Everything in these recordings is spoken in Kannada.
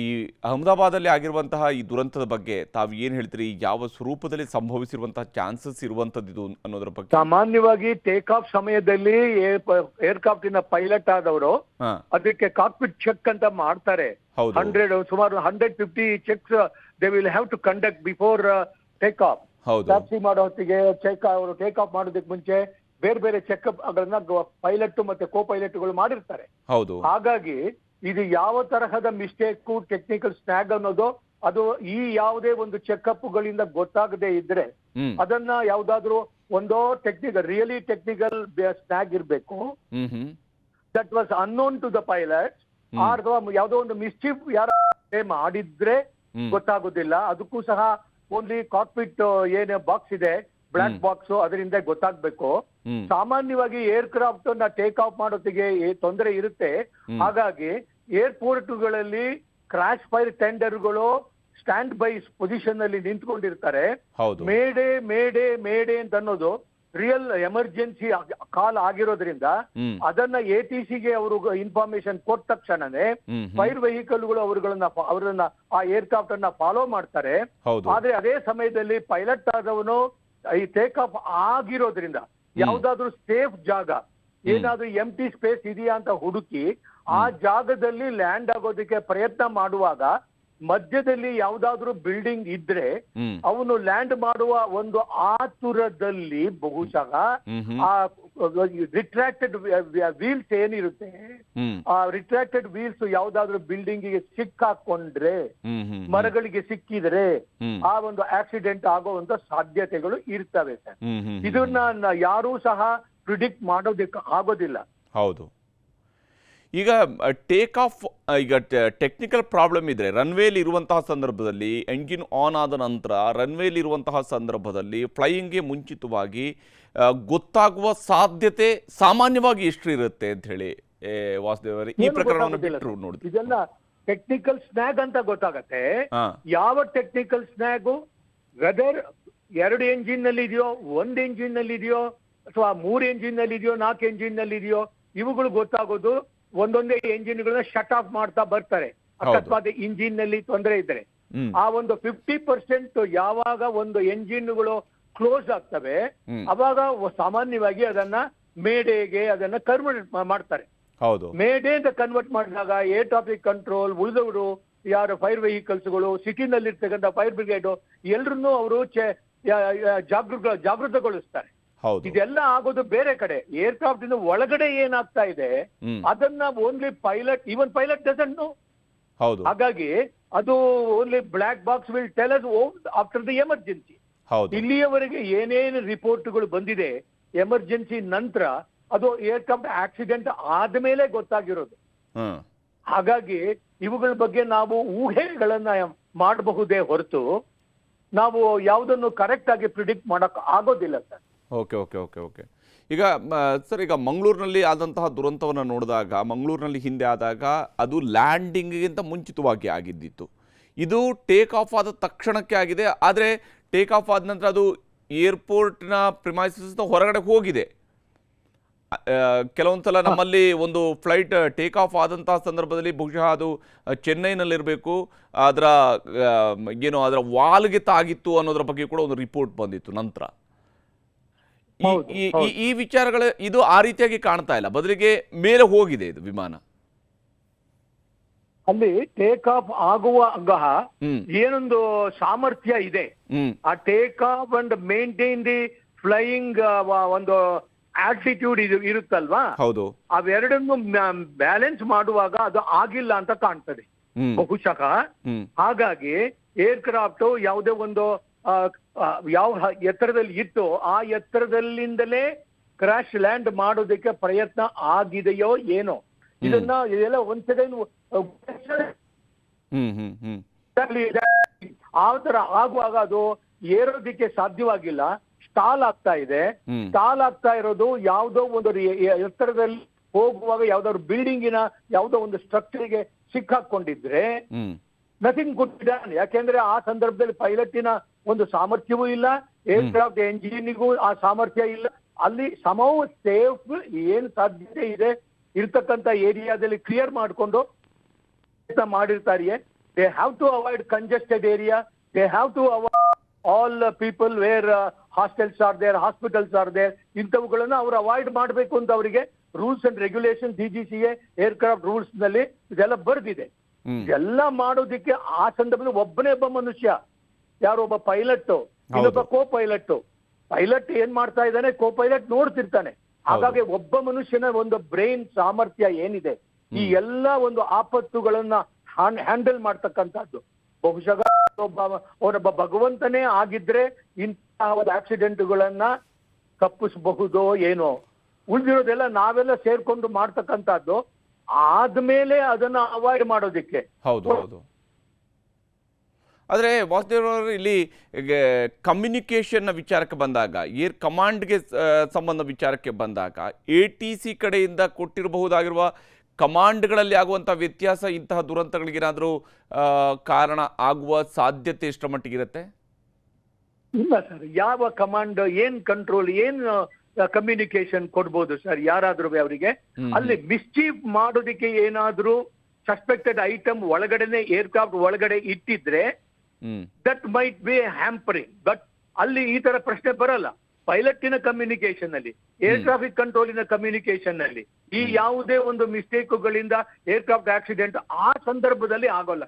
ಈ ಅಹಮದಾಬಾದಲ್ಲಿ ಆಗಿರುವಂತಹ ಈ ದುರಂತದ ಬಗ್ಗೆ ತಾವು ಏನು ಹೇಳ್ತೀರಿ? ಯಾವ ಸ್ವರೂಪದಲ್ಲಿ ಸಂಭವಿಸಿರುವಂತಹ ಚಾನ್ಸಸ್ ಇರುವಂತದ್ದು ಅನ್ನೋದ್ರ ಬಗ್ಗೆ? ಸಾಮಾನ್ಯವಾಗಿ ಟೇಕ್ ಆಫ್ ಸಮಯದಲ್ಲಿ ಏರ್ಕ್ರಾಫ್ಟಿನ ಪೈಲಟ್ ಆದವರು ಅದಕ್ಕೆ ಕಾಕ್ಪಿಟ್ ಚೆಕ್ ಅಂತ ಮಾಡ್ತಾರೆ. 100 ಸುಮಾರು 150 checks they will have to conduct before take off. Taxi ಮಾಡೋ ಹೊತ್ತಿಗೆ ಅವರು ಟೇಕ್ ಆಫ್ ಮಾಡೋದಕ್ಕೆ ಮುಂಚೆ ಬೇರೆ ಬೇರೆ ಚೆಕ್ಅಪ್ ಗಳನ್ನ ಪೈಲಟ್ ಮತ್ತೆ ಕೋ ಪೈಲಟ್ಗಳು ಮಾಡಿರ್ತಾರೆ. ಹಾಗಾಗಿ ಇದು ಯಾವ ತರಹದ ಮಿಸ್ಟೇಕ್ ಟೆಕ್ನಿಕಲ್ ಸ್ನ್ಯಾಗ್ ಅನ್ನೋದು ಅದು ಈ ಯಾವುದೇ ಒಂದು ಚೆಕ್ಅಪ್ ಗಳಿಂದ ಗೊತ್ತಾಗದೇ ಇದ್ರೆ ಅದನ್ನ ಯಾವ್ದಾದ್ರು ಒಂದೋ ರಿಯಲಿ ಟೆಕ್ನಿಕಲ್ ಸ್ನ್ಯಾಗ್ ಇರ್ಬೇಕು, that was unknown to the pilot, ಅಥವಾ ಯಾವ್ದೋ ಒಂದು ಮಿಸ್ಚೀಫ್ ಯಾರ ಮಾಡಿದ್ರೆ ಗೊತ್ತಾಗೋದಿಲ್ಲ. ಅದಕ್ಕೂ ಸಹ ಓನ್ಲಿ ಕಾಕ್ಪಿಟ್ ಏನ್ ಬಾಕ್ಸ್ ಇದೆ, ಬ್ಲಾಕ್ ಬಾಕ್ಸ್, ಅದರಿಂದ ಗೊತ್ತಾಗ್ಬೇಕು. ಸಾಮಾನ್ಯವಾಗಿ ಏರ್ಕ್ರಾಫ್ಟ್ ನ ಟೇಕ್ ಆಫ್ ಮಾಡೋದಿಗೆ ತೊಂದರೆ ಇರುತ್ತೆ. ಹಾಗಾಗಿ ಏರ್ಪೋರ್ಟ್ಗಳಲ್ಲಿ ಕ್ರಾಶ್ ಫೈರ್ ಟೆಂಡರ್ಗಳು ಸ್ಟ್ಯಾಂಡ್ ಬೈ ಪೊಸಿಷನ್ ಅಲ್ಲಿ ನಿಂತ್ಕೊಂಡಿರ್ತಾರೆ. ಮೇಡೆ ಮೇಡೆ ಮೇಡೆ ಅಂತ ಅನ್ನೋದು ರಿಯಲ್ ಎಮರ್ಜೆನ್ಸಿ ಕಾಲ್ ಆಗಿರೋದ್ರಿಂದ ಅದನ್ನ ATCಗೆ ಅವರು ಇನ್ಫಾರ್ಮೇಶನ್ ಕೊಟ್ಟ ತಕ್ಷಣನೇ ಫೈರ್ ವೆಹಿಕಲ್ಗಳು ಅವರನ್ನ ಆ ಏರ್ಕ್ರಾಫ್ಟ್ ಅನ್ನ ಫಾಲೋ ಮಾಡ್ತಾರೆ. ಆದ್ರೆ ಅದೇ ಸಮಯದಲ್ಲಿ ಪೈಲಟ್ ಆದವನು ಈ ಟೇಕ್ ಆಫ್ ಆಗಿರೋದ್ರಿಂದ ಯಾವ್ದಾದ್ರು ಸೇಫ್ ಜಾಗ, ಏನಾದ್ರೂ ಎಂಟಿ ಸ್ಪೇಸ್ ಇದೆಯಾ ಅಂತ ಹುಡುಕಿ ಆ ಜಾಗದಲ್ಲಿ ಲ್ಯಾಂಡ್ ಆಗೋದಕ್ಕೆ ಪ್ರಯತ್ನ ಮಾಡುವಾಗ ಮಧ್ಯದಲ್ಲಿ ಯಾವ್ದಾದ್ರು ಬಿಲ್ಡಿಂಗ್ ಇದ್ರೆ ಅವನು ಲ್ಯಾಂಡ್ ಮಾಡುವ ಒಂದು ಆತುರದಲ್ಲಿ ಬಹುಶಃ ಆ ರಿಟ್ರಾಕ್ಟೆಡ್ ವೀಲ್ಸ್ ಏನಿರುತ್ತೆ, ಆ ರಿಟ್ರಾಕ್ಟೆಡ್ ವೀಲ್ಸ್ ಯಾವ್ದಾದ್ರು ಬಿಲ್ಡಿಂಗ್ ಗೆ ಸಿಕ್ಕಾಕೊಂಡ್ರೆ, ಮರಗಳಿಗೆ ಸಿಕ್ಕಿದ್ರೆ ಆ ಒಂದು ಆಕ್ಸಿಡೆಂಟ್ ಆಗುವಂತ ಸಾಧ್ಯತೆಗಳು ಇರ್ತವೆ ಸರ್. ಇದನ್ನ ಯಾರೂ ಸಹ ಪ್ರಿಡಿಕ್ಟ್ ಮಾಡೋದಕ್ಕೆ ಆಗೋದಿಲ್ಲ. ಹೌದು. ಈಗ ಟೇಕ್ ಆಫ್, ಈಗ ಟೆಕ್ನಿಕಲ್ ಪ್ರಾಬ್ಲಮ್ ಇದ್ರೆ ರನ್ವೇಲಿ ಇರುವಂತಹ ಸಂದರ್ಭದಲ್ಲಿ, ಎಂಜಿನ್ ಆನ್ ಆದ ನಂತರ ರನ್ವೇಲಿ ಇರುವಂತಹ ಸಂದರ್ಭದಲ್ಲಿ ಫ್ಲೈಯಿಂಗ್ಗೆ ಮುಂಚಿತವಾಗಿ ಗೊತ್ತಾಗುವ ಸಾಧ್ಯತೆ ಸಾಮಾನ್ಯವಾಗಿ ಎಷ್ಟು ಇರುತ್ತೆ ಅಂತ ಹೇಳಿ ವಾಸುದೇವ್ ಅವರೇ ಈ ಪ್ರಕರಣವನ್ನು ಬಿಟ್ಟರು ನೋಡಿ? ಇದೆಲ್ಲ ಟೆಕ್ನಿಕಲ್ ಸ್ನ್ಯಾಗ್ ಅಂತ ಗೊತ್ತಾಗತ್ತೆ. ಯಾವ ಟೆಕ್ನಿಕಲ್ ಸ್ನ್ಯಾಗು ವೆದರ್ 2 ಎಂಜಿನ್ ನಲ್ಲಿ ಇದೆಯೋ, 1 ಎಂಜಿನ್ ನಲ್ಲಿ ಇದೆಯೋ, ಅಥವಾ 3 ಎಂಜಿನ್ ನಲ್ಲಿ ಇದೆಯೋ, 4 ಎಂಜಿನ್ ನಲ್ಲಿ ಇದೆಯೋ, ಇವುಗಳು ಗೊತ್ತಾಗೋದು ಒಂದೊಂದೇ ಎಂಜಿನ್ಗಳನ್ನ ಶಟ್ ಆಫ್ ಮಾಡ್ತಾ ಬರ್ತಾರೆ. ಅಕಸ್ಮಾತ್ ಇಂಜಿನ್ ನಲ್ಲಿ ತೊಂದರೆ ಇದ್ರೆ ಆ ಒಂದು 50% ಯಾವಾಗ ಒಂದು ಎಂಜಿನ್ಗಳು ಕ್ಲೋಸ್ ಆಗ್ತವೆ ಅವಾಗ ಸಾಮಾನ್ಯವಾಗಿ ಅದನ್ನ ಮೇಡೆಗೆ ಅದನ್ನ ಕನ್ವರ್ಟ್ ಮಾಡ್ತಾರೆ. ಮೇಡೆ ಅಂತ ಕನ್ವರ್ಟ್ ಮಾಡಿದಾಗ ಏರ್ ಟ್ರಾಫಿಕ್ ಕಂಟ್ರೋಲ್, ಉಳಿದವರು ಯಾರು ಫೈರ್ ವೆಹಿಕಲ್ಸ್ಗಳು, ಸಿಟಿನಲ್ಲಿ ಇರ್ತಕ್ಕಂಥ ಫೈರ್ ಬ್ರಿಗೇಡ್ ಎಲ್ರನ್ನೂ ಅವರು ಜಾಗೃತಗೊಳಿಸ್ತಾರೆ. ಇದೆಲ್ಲ ಆಗೋದು ಬೇರೆ ಕಡೆ. ಏರ್ಕ್ರಾಫ್ಟ್ ಇಂದ ಒಳಗಡೆ ಏನಾಗ್ತಾ ಇದೆ ಅದನ್ನ only pilot, even pilot doesn't know. ಹಾಗಾಗಿ ಅದು only black box will tell us after the emergency. ಇಲ್ಲಿಯವರೆಗೆ ಏನೇನು ರಿಪೋರ್ಟ್ಗಳು ಬಂದಿದೆ ಎಮರ್ಜೆನ್ಸಿ ನಂತರ ಅದು ಏರ್ಕ್ರಾಫ್ಟ್ ಆಕ್ಸಿಡೆಂಟ್ ಆದ್ಮೇಲೆ ಗೊತ್ತಾಗಿರೋದು. ಹಾಗಾಗಿ ಇವುಗಳ ಬಗ್ಗೆ ನಾವು ಊಹೆಗಳನ್ನ ಮಾಡಬಹುದೇ ಹೊರತು ನಾವು ಯಾವುದನ್ನು ಕರೆಕ್ಟ್ ಆಗಿ ಪ್ರಿಡಿಕ್ಟ್ ಮಾಡಕ್ ಆಗೋದಿಲ್ಲ ಸರ್. ಓಕೆ. ಈಗ ಸರ್, ಈಗ ಮಂಗಳೂರಿನಲ್ಲಿ ಆದಂತಹ ದುರಂತವನ್ನು ನೋಡಿದಾಗ, ಮಂಗಳೂರಿನಲ್ಲಿ ಹಿಂದೆ ಆದಾಗ ಅದು ಲ್ಯಾಂಡಿಂಗಿಗಿಂತ ಮುಂಚಿತವಾಗಿ ಆಗಿದ್ದಿತ್ತು. ಇದು ಟೇಕ್ ಆಫ್ ಆದ ತಕ್ಷಣಕ್ಕೆ ಆಗಿದೆ. ಆದರೆ ಟೇಕ್ ಆಫ್ ಆದ ನಂತರ ಅದು ಏರ್ಪೋರ್ಟ್ನ ಪ್ರಿಮೈಸಸ್ ಹೊರಗಡೆ ಹೋಗಿದೆ. ಕೆಲವೊಂದು ಸಲ ನಮ್ಮಲ್ಲಿ ಒಂದು ಫ್ಲೈಟ್ ಟೇಕ್ ಆಫ್ ಆದಂತಹ ಸಂದರ್ಭದಲ್ಲಿ ಬಹುಶಃ ಅದು ಚೆನ್ನೈನಲ್ಲಿರಬೇಕು, ಅದರ ವಾಲ್ಗೆ ತಾಗಿತ್ತು ಅನ್ನೋದ್ರ ಬಗ್ಗೆ ಕೂಡ ಒಂದು ರಿಪೋರ್ಟ್ ಬಂದಿತ್ತು ನಂತರ. ಈ ವಿಚಾರಗಳು ಇದು ಆ ರೀತಿಯಾಗಿ ಕಾಣ್ತಾ ಇಲ್ಲ, ಬದಲಿಗೆ ಮೇಲೆ ಹೋಗಿದೆ ಇದು ವಿಮಾನ. ಅಲ್ಲಿ ಟೇಕ್ ಆಫ್ ಆಗುವಾಗ ಏನೊಂದು ಸಾಮರ್ಥ್ಯ ಇದೆ, ಆ take off and maintain the flying ಒಂದು ಆಲ್ಟಿಟ್ಯೂಡ್ ಇರುತ್ತಲ್ವಾ, ಅವೆರಡನ್ನು ಬ್ಯಾಲೆನ್ಸ್ ಮಾಡುವಾಗ ಅದು ಆಗಿಲ್ಲ ಅಂತ ಕಾಣ್ತದೆ ಬಹುಶಃ. ಹಾಗಾಗಿ ಏರ್ಕ್ರಾಫ್ಟ್ ಯಾವುದೇ ಒಂದು ಯಾವ ಎತ್ತರದಲ್ಲಿ ಇತ್ತು ಆ ಎತ್ತರದಲ್ಲಿಂದಲೇ ಕ್ರಾಶ್ ಲ್ಯಾಂಡ್ ಮಾಡೋದಕ್ಕೆ ಪ್ರಯತ್ನ ಆಗಿದೆಯೋ ಏನೋ. ಇದೆಲ್ಲ ಒಂದ್ ಸೆಕೆಂಡ್ ಆ ತರ ಆಗುವಾಗ ಅದು ಏರೋದಿಕ್ಕೆ ಸಾಧ್ಯವಾಗಿಲ್ಲ, ಸ್ಟಾಲ್ ಆಗ್ತಾ ಇದೆ. ಸ್ಟಾಲ್ ಆಗ್ತಾ ಇರೋದು ಯಾವುದೋ ಒಂದು ಎತ್ತರದಲ್ಲಿ ಹೋಗುವಾಗ ಯಾವ್ದಾದ್ರು ಬಿಲ್ಡಿಂಗಿನ ಯಾವುದೋ ಒಂದು ಸ್ಟ್ರಕ್ಚರ್ಗೆ ಸಿಕ್ಕಾಕೊಂಡಿದ್ರೆ ನಥಿಂಗ್ ಗುಡ್ ಡನ್. ಯಾಕೆಂದ್ರೆ ಆ ಸಂದರ್ಭದಲ್ಲಿ ಪೈಲಟಿನ ಒಂದು ಸಾಮರ್ಥ್ಯವೂ ಇಲ್ಲ, ಏರ್ಕ್ರಾಫ್ಟ್ ಎಂಜಿನಿಗೂ ಆ ಸಾಮರ್ಥ್ಯ ಇಲ್ಲ. ಅಲ್ಲಿ ಸಮವ್ ಸೇಫ್ ಏನ್ ಸಾಧ್ಯತೆ ಇದೆ ಇರ್ತಕ್ಕಂಥ ಏರಿಯಾದಲ್ಲಿ ಕ್ಲಿಯರ್ ಮಾಡಿಕೊಂಡು ಮಾಡಿರ್ತಾರಿಯೇ. they have to avoid congested area, they have to avoid all people where hostels are there, hospitals are there, ಇಂಥವುಗಳನ್ನ ಅವರು ಅವಾಯ್ಡ್ ಮಾಡಬೇಕು ಅಂತ ಅವರಿಗೆ rules and regulation DGCA aircraft rules ನಲ್ಲಿ ಇದೆಲ್ಲ ಬರ್ದಿದೆ. ಇದೆಲ್ಲ ಮಾಡೋದಿಕ್ಕೆ ಆ ಸಂದರ್ಭದಲ್ಲಿ ಒಬ್ಬನೇ ಒಬ್ಬ ಮನುಷ್ಯ, ಯಾರೊಬ್ಬ ಪೈಲಟ್, ಇನ್ನೊಬ್ಬ ಕೋ ಪೈಲಟ್ ಏನ್ ಮಾಡ್ತಾ ಇದ್ದಾನೆ, ಕೋ ಪೈಲಟ್ ನೋಡ್ತಿರ್ತಾನೆ. ಹಾಗಾಗಿ ಒಬ್ಬ ಮನುಷ್ಯನ ಒಂದು ಬ್ರೈನ್ ಸಾಮರ್ಥ್ಯ ಏನಿದೆ, ಈ ಎಲ್ಲ ಒಂದು ಆಪತ್ತುಗಳನ್ನ ಹ್ಯಾಂಡಲ್ ಮಾಡ್ತಕ್ಕಂಥದ್ದು ಬಹುಶಃ ಅವನೊಬ್ಬ ಭಗವಂತನೇ ಆಗಿದ್ರೆ ಇಂತಹ ಒಂದು ಆಕ್ಸಿಡೆಂಟ್ಗಳನ್ನ ತಪ್ಪಿಸಬಹುದೋ ಏನೋ. ಉಳಿದಿರೋದೆಲ್ಲ ನಾವೆಲ್ಲ ಸೇರ್ಕೊಂಡು ಮಾಡ್ತಕ್ಕಂಥದ್ದು, ಆದ್ಮೇಲೆ ಅದನ್ನ ಅವಾಯ್ಡ್ ಮಾಡೋದಿಕ್ಕೆ. ಹೌದು ಹೌದು. ಆದರೆ ವಾಸುದೇವ್ ಅವರು, ಇಲ್ಲಿ ಕಮ್ಯುನಿಕೇಷನ್ನ ವಿಚಾರಕ್ಕೆ ಬಂದಾಗ, ಏರ್ ಕಮಾಂಡ್ಗೆ ಸಂಬಂಧ ವಿಚಾರಕ್ಕೆ ಬಂದಾಗ, ATC ಕಡೆಯಿಂದ ಕೊಟ್ಟಿರಬಹುದಾಗಿರುವ ಕಮಾಂಡ್ಗಳಲ್ಲಿ ಆಗುವಂಥ ವ್ಯತ್ಯಾಸ ಇಂತಹ ದುರಂತಗಳಿಗೇನಾದರೂ ಕಾರಣ ಆಗುವ ಸಾಧ್ಯತೆ ಎಷ್ಟರ ಮಟ್ಟಿಗಿರುತ್ತೆ? ಇಲ್ಲ ಸರ್, ಯಾವ ಕಮಾಂಡ್, ಏನ್ ಕಂಟ್ರೋಲ್, ಏನ್ ಕಮ್ಯುನಿಕೇಶನ್ ಕೊಡ್ಬೋದು ಸರ್ ಯಾರಾದ್ರೂ ಅವರಿಗೆ? ಅಲ್ಲಿ ಮಿಸ್ಚೀಫ್ ಮಾಡೋದಕ್ಕೆ ಏನಾದ್ರೂ ಸಸ್ಪೆಕ್ಟೆಡ್ ಐಟಮ್ ಒಳಗಡೆನೆ ಏರ್ಕ್ರಾಫ್ಟ್ ಒಳಗಡೆ ಇಟ್ಟಿದ್ರೆ ದಟ್ ಮೈಟ್ ಬಿ ಹ್ಯಾಂಪರಿಂಗ್. ಬಟ್ ಅಲ್ಲಿ ಈ ತರ ಪ್ರಶ್ನೆ ಬರಲ್ಲ. ಪೈಲಟಿನ ಕಮ್ಯುನಿಕೇಶನ್ ಅಲ್ಲಿ, ಏರ್ ಟ್ರಾಫಿಕ್ ಕಂಟ್ರೋಲಿನ ಕಮ್ಯುನಿಕೇಶನ್ ನಲ್ಲಿ ಈ ಯಾವುದೇ ಒಂದು ಮಿಸ್ಟೇಕ್ಗಳಿಂದ ಏರ್ಕ್ರಾಫ್ಟ್ ಆಕ್ಸಿಡೆಂಟ್ ಆ ಸಂದರ್ಭದಲ್ಲಿ ಆಗೋಲ್ಲ.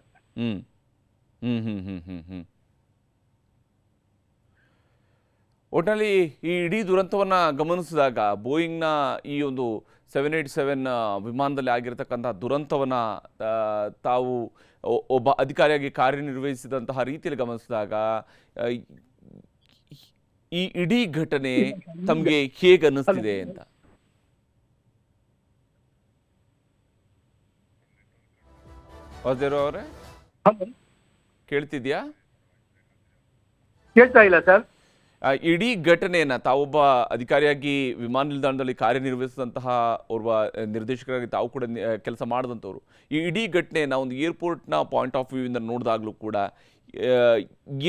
ಒಟ್ಟಿನಲ್ಲಿ ಈ ಇಡೀ ದುರಂತವನ್ನು ಗಮನಿಸಿದಾಗ, ಬೋಯಿಂಗ್ನ ಈ ಒಂದು 787 ವಿಮಾನದಲ್ಲಿ ಆಗಿರತಕ್ಕಂಥ ದುರಂತವನ್ನು ತಾವು ಒಬ್ಬ ಅಧಿಕಾರಿಯಾಗಿ ಕಾರ್ಯನಿರ್ವಹಿಸಿದಂತಹ ರೀತಿಯಲ್ಲಿ ಗಮನಿಸಿದಾಗ, ಈ ಇಡೀ ಘಟನೆ ತಮಗೆ ಹೇಗೆ ಅನ್ನಿಸ್ತಿದೆ ಅಂತ? ವಾಸುದೇವ್ ಅವರೇ, ಕೇಳ್ತಿದ್ಯಾ? ಕೇಳ್ತಾ ಇಲ್ಲ ಸರ್. ಇಡೀ ಘಟನೆಯನ್ನ ತಾವೊಬ್ಬ ಅಧಿಕಾರಿಯಾಗಿ ವಿಮಾನ ನಿಲ್ದಾಣದಲ್ಲಿ ಕಾರ್ಯನಿರ್ವಹಿಸಿದಂತಹ ಓರ್ವ ನಿರ್ದೇಶಕರಾಗಿ ತಾವು ಕೂಡ ಕೆಲಸ ಮಾಡಿದಂಥವ್ರು, ಈ ಇಡೀ ಘಟನೆಯನ್ನ ಒಂದು ಏರ್ಪೋರ್ಟ್ನ ಪಾಯಿಂಟ್ ಆಫ್ ವ್ಯೂ ಇಂದ ನೋಡಿದಾಗಲೂ ಕೂಡ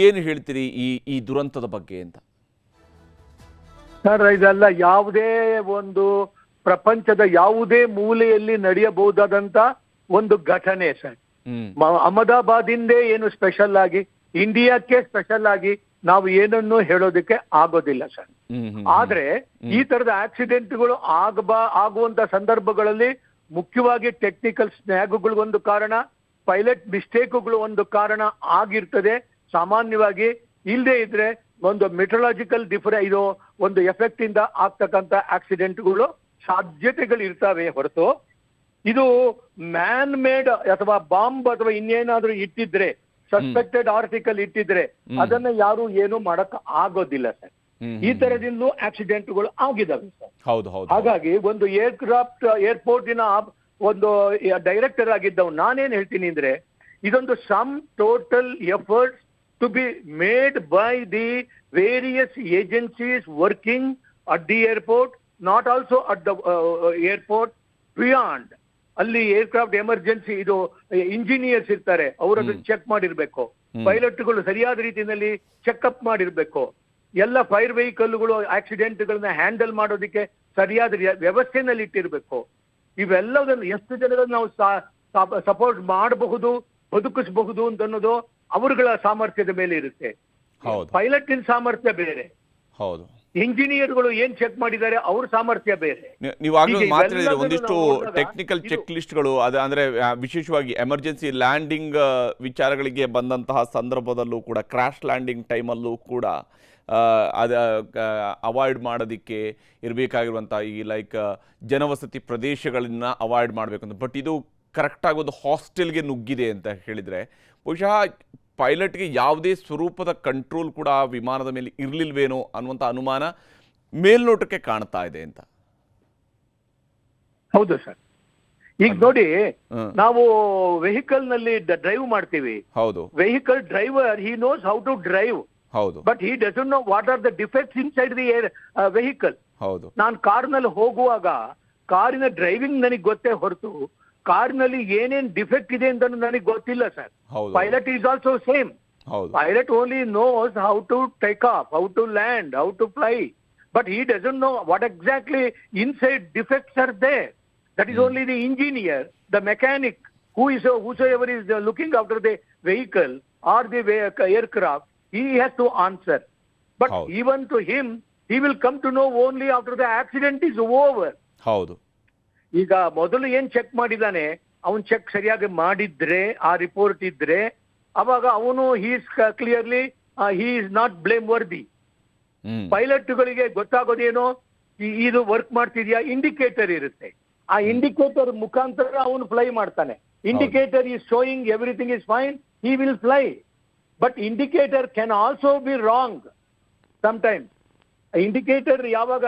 ಏನು ಹೇಳ್ತೀರಿ ಈ ದುರಂತದ ಬಗ್ಗೆ ಅಂತ? ಸರ್, ಇದೆಲ್ಲ ಯಾವುದೇ ಒಂದು ಪ್ರಪಂಚದ ಯಾವುದೇ ಮೂಲೆಯಲ್ಲಿ ನಡೆಯಬಹುದಾದಂತ ಒಂದು ಘಟನೆ ಸರ್. ಅಹಮದಾಬಾದಿಂದೇ ಏನು ಸ್ಪೆಷಲ್ ಆಗಿ, ಇಂಡಿಯಾಕ್ಕೆ ಸ್ಪೆಷಲ್ ಆಗಿ ನಾವು ಏನನ್ನು ಹೇಳೋದಕ್ಕೆ ಆಗೋದಿಲ್ಲ ಸರ್. ಆದ್ರೆ ಈ ತರದ ಆಕ್ಸಿಡೆಂಟ್ಗಳು ಆಗುವಂತ ಸಂದರ್ಭಗಳಲ್ಲಿ ಮುಖ್ಯವಾಗಿ ಟೆಕ್ನಿಕಲ್ ಸ್ನ್ಯಾಗ್ಗಳು ಒಂದು ಕಾರಣ, ಪೈಲಟ್ ಮಿಸ್ಟೇಕ್ಗಳು ಒಂದು ಕಾರಣ ಆಗಿರ್ತದೆ ಸಾಮಾನ್ಯವಾಗಿ. ಇಲ್ಲದೆ ಇದ್ರೆ ಒಂದು ಮೆಟ್ರಲಾಜಿಕಲ್ ಇದು ಒಂದು ಎಫೆಕ್ಟ್ ಇಂದ ಆಗ್ತಕ್ಕಂಥ ಆಕ್ಸಿಡೆಂಟ್ಗಳು ಸಾಧ್ಯತೆಗಳು ಇರ್ತವೆ ಹೊರತು, ಇದು ಮ್ಯಾನ್ ಮೇಡ್ ಅಥವಾ ಬಾಂಬ್ ಅಥವಾ ಇನ್ನೇನಾದ್ರೂ ಇಟ್ಟಿದ್ರೆ, ಸಸ್ಪೆಕ್ಟೆಡ್ ಆರ್ಟಿಕಲ್ ಇಟ್ಟಿದ್ರೆ ಅದನ್ನ ಯಾರು ಏನು ಮಾಡಕ್ ಆಗೋದಿಲ್ಲ ಸರ್. ಈ ತರದಿಂದಲೂ ಆಕ್ಸಿಡೆಂಟ್ಗಳು ಆಗಿದಾವೆ ಸರ್. ಹಾಗಾಗಿ ಒಂದು ಏರ್ಪೋರ್ಟಿನ ಒಂದು ಡೈರೆಕ್ಟರ್ ಆಗಿದ್ದವ್ ನಾನೇನ್ ಹೇಳ್ತೀನಿ ಅಂದ್ರೆ, ಇದೊಂದು some total efforts to be made by the various agencies working at the airport, not also at the airport, beyond. ಅಲ್ಲಿ ಏರ್ಕ್ರಾಫ್ಟ್ ಎಮರ್ಜೆನ್ಸಿ ಇದು ಇಂಜಿನಿಯರ್ಸ್ ಇರ್ತಾರೆ, ಅವರನ್ನು ಚೆಕ್ ಮಾಡಿರ್ಬೇಕು, ಪೈಲಟ್ಗಳು ಸರಿಯಾದ ರೀತಿಯಲ್ಲಿ ಚೆಕ್ಅಪ್ ಮಾಡಿರ್ಬೇಕು, ಎಲ್ಲ ಫೈರ್ ವೆಹಿಕಲ್ಗಳು ಆಕ್ಸಿಡೆಂಟ್ಗಳನ್ನ ಹ್ಯಾಂಡಲ್ ಮಾಡೋದಕ್ಕೆ ಸರಿಯಾದ ವ್ಯವಸ್ಥೆನಲ್ಲಿ ಇಟ್ಟಿರ್ಬೇಕು. ಇವೆಲ್ಲದನ್ನು ಎಷ್ಟು ಜನರನ್ನು ನಾವು ಸಪೋರ್ಟ್ ಮಾಡಬಹುದು, ಬದುಕಿಸಬಹುದು ಅಂತ ಅನ್ನೋದು ಅವರುಗಳ ಸಾಮರ್ಥ್ಯದ ಮೇಲೆ ಇರುತ್ತೆ. ಪೈಲಟಿನ ಸಾಮರ್ಥ್ಯ ಬೇರೆ, ಇಂಜಿನಿಯರ್ಗಳು ಏನ್ ಚೆಕ್ ಮಾಡಿದ್ದಾರೆ ಅವ್ರ ಸಾಮರ್ಥ್ಯ ಬೇರೆ. ನೀವು ಆಗಲೂ ಮಾತಾಡಿದ್ರೆ ಒಂದಿಷ್ಟು ಟೆಕ್ನಿಕಲ್ ಚೆಕ್ ಲಿಸ್ಟ್ಗಳು, ಅಂದ್ರೆ ವಿಶೇಷವಾಗಿ ಎಮರ್ಜೆನ್ಸಿ ಲ್ಯಾಂಡಿಂಗ್ ವಿಚಾರಗಳಿಗೆ ಬಂದಂತಹ ಸಂದರ್ಭದಲ್ಲೂ ಕೂಡ, ಕ್ರಾಶ್ ಲ್ಯಾಂಡಿಂಗ್ ಟೈಮಲ್ಲೂ ಕೂಡ ಅವಾಯ್ಡ್ ಮಾಡೋದಕ್ಕೆ ಇರಬೇಕಾಗಿರುವಂಥ ಈ ಜನವಸತಿ ಪ್ರದೇಶಗಳನ್ನ ಅವಾಯ್ಡ್ ಮಾಡಬೇಕು ಅಂತ. ಬಟ್ ಇದು ಕರೆಕ್ಟಾಗಿ ಒಂದು ಹಾಸ್ಟೆಲ್ಗೆ ನುಗ್ಗಿದೆ ಅಂತ ಹೇಳಿದರೆ, ಬಹುಶಃ ಪೈಲಟ್ಗೆ ಯಾವುದೇ ಸ್ವರೂಪದ ಕಂಟ್ರೋಲ್ ಕೂಡ ವಿಮಾನದ ಮೇಲೆ ಇರಲಿಲ್ವೇನೋ ಅನ್ನುವಂಥ ಅನುಮಾನ ಮೇಲ್ನೋಟಕ್ಕೆ ಕಾಣ್ತಾ ಇದೆ ಅಂತ. ಹೌದು ಸರ್. ಈಗ ನೋಡಿ, ನಾವು ವೆಹಿಕಲ್ ನಲ್ಲಿ ಡ್ರೈವ್ ಮಾಡ್ತೀವಿ. ಹೌದು. Vehicle driver he knows how to drive. ಹೌದು. But he doesn't know what are the defects inside the vehicle. ಹೌದು. ನಾನು ಕಾರ್ನಲ್ಲಿ ಹೋಗುವಾಗ ಕಾರಿನ ಡ್ರೈವಿಂಗ್ ನನಗೆ ಗೊತ್ತೇ ಹೊರತು ಕಾರ್ನಲ್ಲಿ ಏನೇನ್ ಡಿಫೆಕ್ಟ್ ಇದೆ ಅಂತ ನನಗೆ ಗೊತ್ತಿಲ್ಲ sir. Pilot is also same. Pilot only knows how to take off, how to land, how to fly, but he doesn't know what exactly inside defects are there. That is only the engineer, the mechanic whosoever is looking after the vehicle or the aircraft, he has to answer. But ಹೌದು. even to him, he will come to know only after the accident is over. ಹೌದು. ಈಗ ಮೊದಲು ಏನ್ ಚೆಕ್ ಮಾಡಿದಾನೆ, ಅವನ್ ಚೆಕ್ ಸರಿಯಾಗಿ ಮಾಡಿದ್ರೆ, ಆ ರಿಪೋರ್ಟ್ ಇದ್ರೆ, ಅವಾಗ ಅವನು clearly he is not blameworthy. ಪೈಲಟ್ಗಳಿಗೆ ಗೊತ್ತಾಗೋದೇನೋ, ಇದು ವರ್ಕ್ ಮಾಡ್ತಿದ್ಯಾ, ಇಂಡಿಕೇಟರ್ ಇರುತ್ತೆ. ಆ ಇಂಡಿಕೇಟರ್ ಮುಖಾಂತರ ಅವನು ಫ್ಲೈ ಮಾಡ್ತಾನೆ. Indicator is showing everything is fine, he will fly. But indicator can also be wrong sometimes. Indicator ಯಾವಾಗ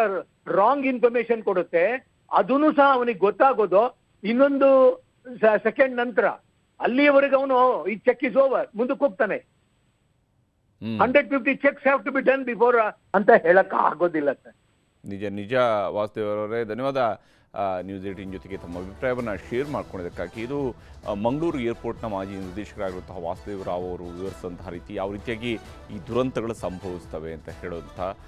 ರಾಂಗ್ ಇನ್ಫಾರ್ಮೇಶನ್ ಕೊಡುತ್ತೆ, ಅದನ್ನು ಸಹ ಅವನಿಗೆ ಗೊತ್ತಾಗೋದು ಇನ್ನೊಂದು ಸೆಕೆಂಡ್ ನಂತರ. ಅಲ್ಲಿಯವರೆಗೆ ಅವನು ಈ ಚೆಕ್ ಇಸ್ ಓವರ್, ಮುಂದಕ್ಕೆ ಹೋಗ್ತಾನೆ. 150 checks have to be done before ಅಂತ ಹೇಳಕ್ ಆಗೋದಿಲ್ಲ ಸರ್. ನಿಜ ವಾಸುದೇವ್ ಅವರೇ, ಧನ್ಯವಾದ. ನ್ಯೂಸ್ 18 ಜೊತೆಗೆ ತಮ್ಮ ಅಭಿಪ್ರಾಯವನ್ನು ಶೇರ್ ಮಾಡ್ಕೊಂಡಿದ್ದಕ್ಕಾಗಿ. ಇದು ಮಂಗಳೂರು ಏರ್ಪೋರ್ಟ್ನ ಮಾಜಿ ನಿರ್ದೇಶಕರಾಗಿರುವಂತಹ ವಾಸುದೇವ್ ರಾವ್ ಅವರು ವಿವರಿಸಿದಂತಹ ರೀತಿ ಯಾವ ರೀತಿಯಾಗಿ ಈ ದುರಂತಗಳು ಸಂಭವಿಸ್ತವೆ ಅಂತ ಹೇಳುವಂಥ